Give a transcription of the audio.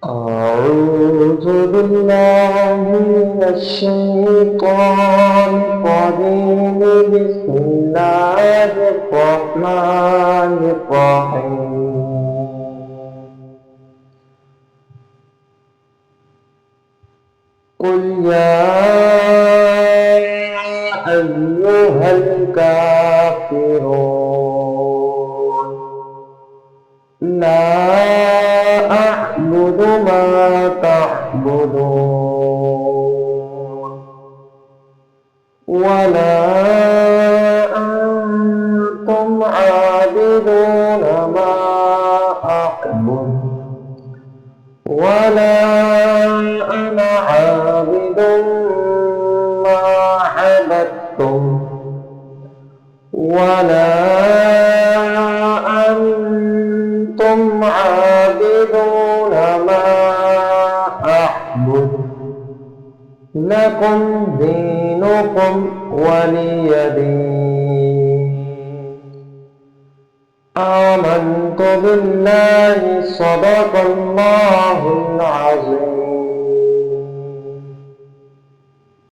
أعوذ بالله من الشيطان الرجيم بسم الله الرحمن الرحيم قل يا أيها الكافرون لا أعبد ما تعبدون ولا أنتم عابدون ما أعبد ولا أنا عابد ما عبدتم ولا أنتم عابدون ما أعبد لكم دينكم ولي دين آمنت بالله صدق الله العظيم